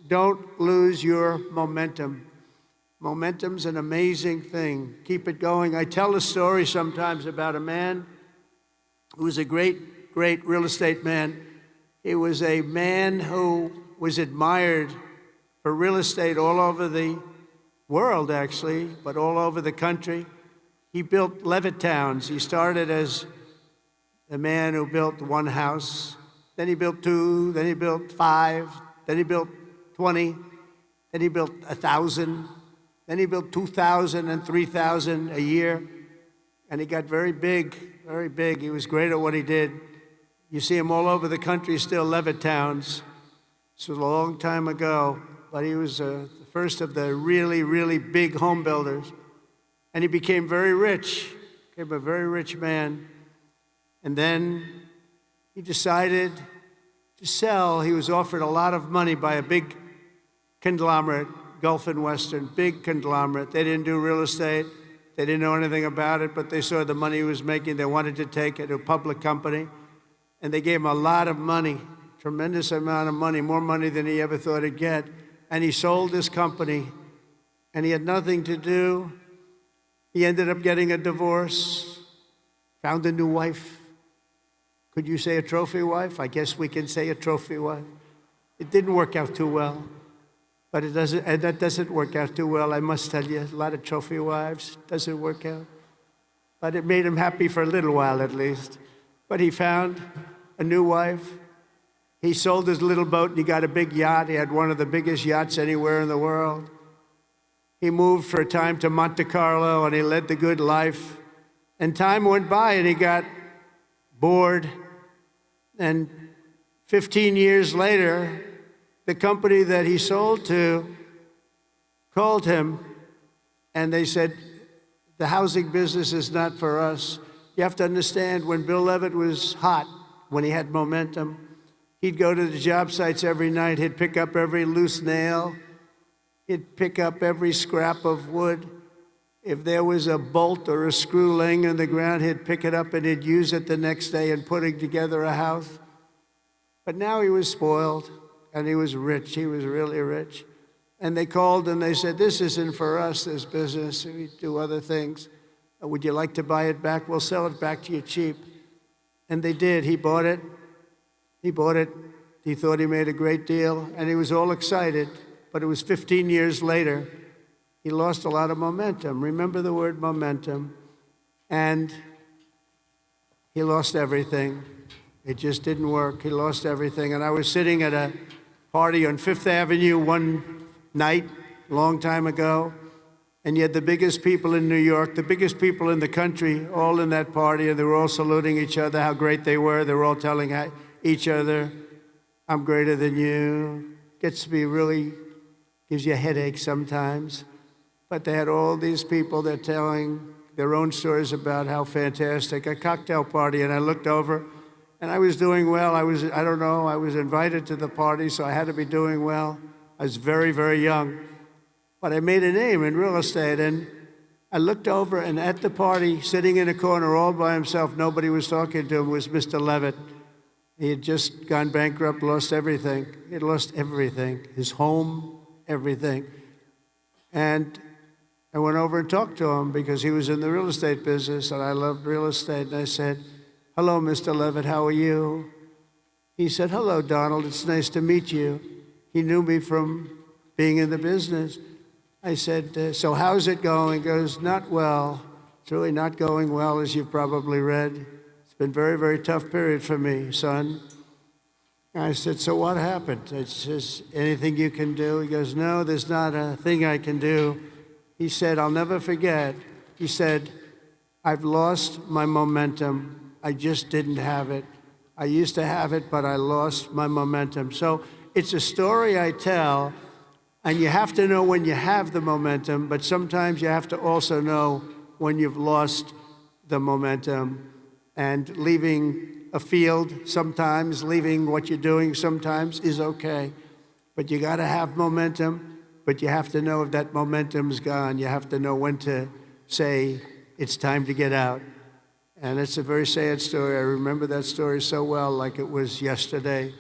don't lose your momentum. Momentum's an amazing thing. Keep it going. I tell a story sometimes about a man who was a great, great real estate man. He was a man who was admired for real estate all over the world, actually, but all over the country. He built Levittowns. He started as a man who built one house. Then he built two, then he built 5, then he built 20, then he built 1,000, then he built 2,000 and 3,000 a year. And he got very big, very big. He was great at what he did. You see him all over the country still, Levittowns. This was a long time ago, but he was the first of the really, really big home builders. And he became very rich, became a very rich man. And then he decided to sell. He was offered a lot of money by a big conglomerate, Gulf and Western, big conglomerate. They didn't do real estate. They didn't know anything about it, but they saw the money he was making. They wanted to take it to a public company. And they gave him a lot of money, tremendous amount of money, more money than he ever thought he'd get. And he sold his company, and he had nothing to do. He ended up getting a divorce, found a new wife. Could you say a trophy wife? I guess we can say a trophy wife. It didn't work out too well, but that doesn't work out too well, I must tell you. A lot of trophy wives, doesn't work out. But it made him happy for a little while at least. But he found a new wife. He sold his little boat and he got a big yacht. He had one of the biggest yachts anywhere in the world. He moved for a time to Monte Carlo and he led the good life. And time went by and he got bored. And 15 years later, the company that he sold to called him and they said, the housing business is not for us. You have to understand, when Bill Levitt was hot, when he had momentum, he'd go to the job sites every night. He'd pick up every loose nail. He'd pick up every scrap of wood. If there was a bolt or a screw laying on the ground, he'd pick it up and he'd use it the next day in putting together a house. But now he was spoiled and he was rich. He was really rich. And they called and they said, this isn't for us, this business. We do other things. Would you like to buy it back? We'll sell it back to you cheap. And they did. He bought it. He bought it. He thought he made a great deal and he was all excited. But it was 15 years later, he lost a lot of momentum. Remember the word momentum. And he lost everything. It just didn't work. He lost everything. And I was sitting at a party on Fifth Avenue one night, a long time ago, and you had the biggest people in New York, the biggest people in the country, all in that party, and they were all saluting each other, how great they were. They were all telling each other, I'm greater than you. Gets to be really, gives you a headache sometimes. But they had all these people, they're telling their own stories about how fantastic, a cocktail party, and I looked over, and I was doing well. I was invited to the party, so I had to be doing well. I was very, very young. But I made a name in real estate, and I looked over, and at the party, sitting in a corner all by himself, nobody was talking to him, was Mr. Levitt. He had just gone bankrupt, lost everything. He had lost everything, his home, everything. And I went over and talked to him because he was in the real estate business, and I loved real estate. And I said, hello, Mr. Levitt, how are you? He said, hello, Donald, it's nice to meet you. He knew me from being in the business. I said, so how's it going? He goes, not well. It's really not going well, as you've probably read. It's been a very, very tough period for me, son. And I said, so what happened? I says, anything you can do? He goes, no, there's not a thing I can do. He said, I'll never forget. He said, I've lost my momentum. I just didn't have it. I used to have it, but I lost my momentum. So it's a story I tell. And you have to know when you have the momentum, but sometimes you have to also know when you've lost the momentum. And leaving a field sometimes, leaving what you're doing sometimes is okay. But you gotta have momentum, but you have to know if that momentum's gone. You have to know when to say, it's time to get out. And it's a very sad story. I remember that story so well, like it was yesterday.